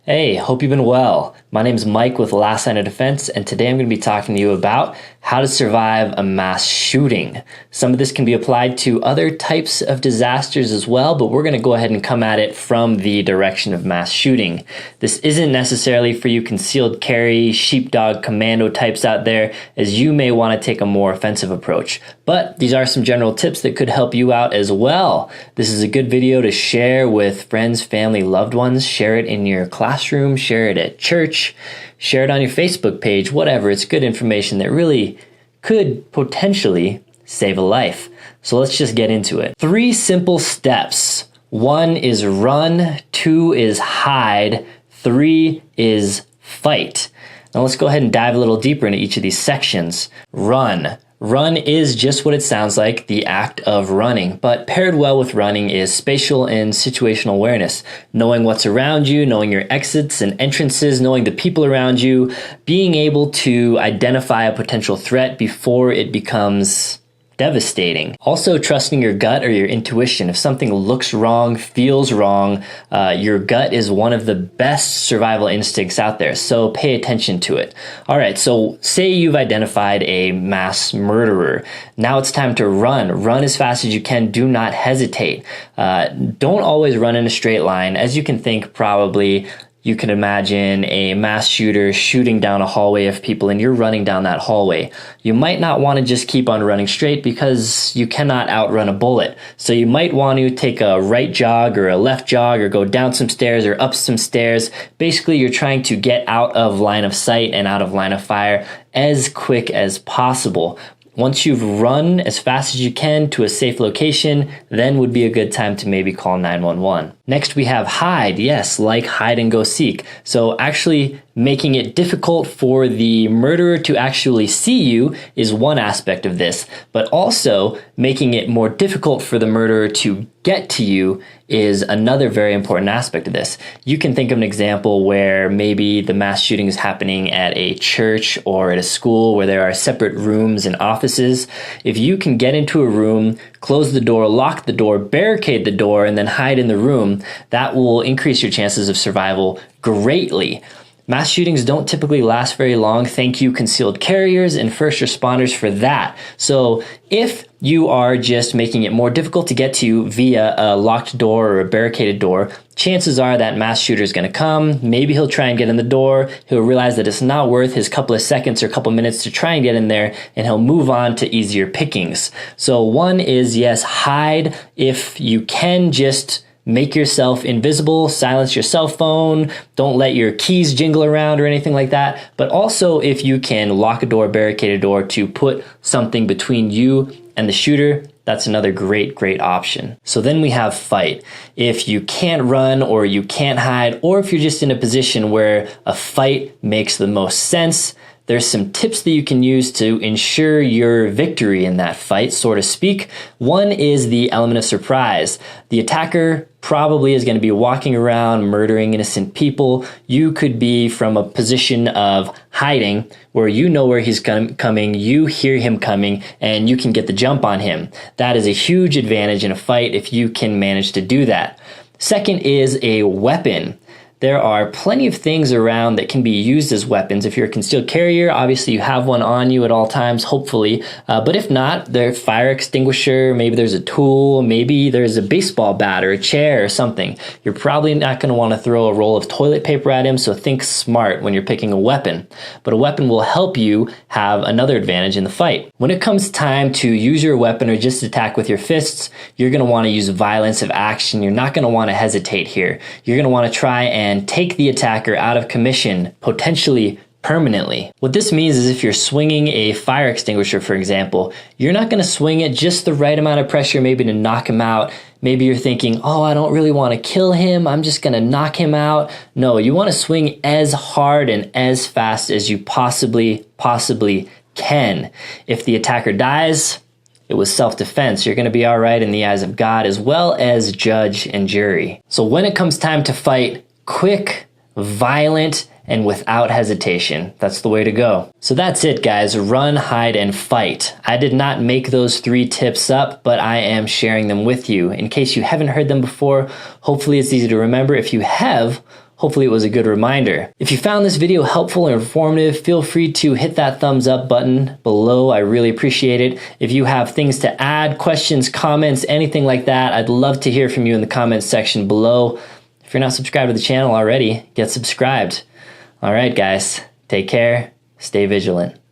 Hey, hope you've been well. My name is Mike with Last Line of Defense, and today I'm going to be talking to you about how to survive a mass shooting. Some of this can be applied to other types of disasters as well, but we're going to go ahead and come at it from the direction of mass shooting. This isn't necessarily for you concealed carry, sheepdog commando types out there, as you may want to take a more offensive approach. But these are some general tips that could help you out as well. This is a good video to share with friends, family, loved ones. Share it in your classroom, share it at church, share it on your Facebook page, whatever. It's good information that really could potentially save a life. So let's just get into it. 3 simple steps. 1 is run, 2 is hide, 3 is fight. Now let's go ahead and dive a little deeper into each of these sections. Run. Run is just what it sounds like, the act of running, but paired well with running is spatial and situational awareness, knowing what's around you, knowing your exits and entrances, knowing the people around you, being able to identify a potential threat before it becomes devastating. Also trusting your gut or your intuition. If something looks wrong, feels wrong, your gut is one of the best survival instincts out there, so pay attention to it. All right, so say you've identified a mass murderer. Now it's time to run. Run as fast as you can. Do not hesitate. Don't always run in a straight line. As you can think, probably you can imagine a mass shooter shooting down a hallway of people and you're running down that hallway. You might not want to just keep on running straight because you cannot outrun a bullet. So you might want to take a right jog or a left jog or go down some stairs or up some stairs. Basically, you're trying to get out of line of sight and out of line of fire as quick as possible. Once you've run as fast as you can to a safe location, then would be a good time to maybe call 911. Next, we have hide. Yes, like hide and go seek. So actually making it difficult for the murderer to actually see you is one aspect of this, but also making it more difficult for the murderer to get to you is another very important aspect of this. You can think of an example where maybe the mass shooting is happening at a church or at a school where there are separate rooms and offices. If you can get into a room, close the door, lock the door, barricade the door, and then hide in the room, that will increase your chances of survival greatly. Mass shootings don't typically last very long. Thank you, concealed carriers and first responders, for that. So if you are just making it more difficult to get to you via a locked door or a barricaded door, chances are that mass shooter is going to come. Maybe he'll try and get in the door. He'll realize that it's not worth his couple of seconds or couple of minutes to try and get in there, and he'll move on to easier pickings. So 1 is, yes, hide. If you can, just make yourself invisible, silence your cell phone, don't let your keys jingle around or anything like that. But also, if you can lock a door, barricade a door to put something between you and the shooter, that's another great option. So then we have fight. If you can't run or you can't hide, or if you're just in a position where a fight makes the most sense, there's some tips that you can use to ensure your victory in that fight, so to speak. 1 is the element of surprise. The attacker probably is going to be walking around murdering innocent people. You could be from a position of hiding where you know where he's coming, you hear him coming, and you can get the jump on him. That is a huge advantage in a fight if you can manage to do that. Second is a weapon. There are plenty of things around that can be used as weapons. If you're a concealed carrier, obviously you have one on you at all times, hopefully. But if not, there's a fire extinguisher, maybe there's a tool, maybe there's a baseball bat or a chair or something. You're probably not going to want to throw a roll of toilet paper at him, so think smart when you're picking a weapon. But a weapon will help you have another advantage in the fight. When it comes time to use your weapon or just attack with your fists, you're going to want to use violence of action. You're not going to want to hesitate here. You're going to want to try and take the attacker out of commission, potentially permanently. What this means is if you're swinging a fire extinguisher, for example, you're not going to swing it just the right amount of pressure maybe to knock him out. Maybe you're thinking, oh, I don't really want to kill him, I'm just going to knock him out. No, you want to swing as hard and as fast as you possibly can. If the attacker dies, it was self-defense. You're going to be all right in the eyes of God as well as judge and jury. So when it comes time to fight, quick, violent, and without hesitation. That's the way to go. So that's it, guys. Run, hide, and fight. I did not make those 3 tips up, but I am sharing them with you. In case you haven't heard them before, hopefully it's easy to remember. If you have, hopefully it was a good reminder. If you found this video helpful and informative, feel free to hit that thumbs up button below. I really appreciate it. If you have things to add, questions, comments, anything like that, I'd love to hear from you in the comments section below. If you're not subscribed to the channel already, get subscribed. All right, guys, take care, stay vigilant.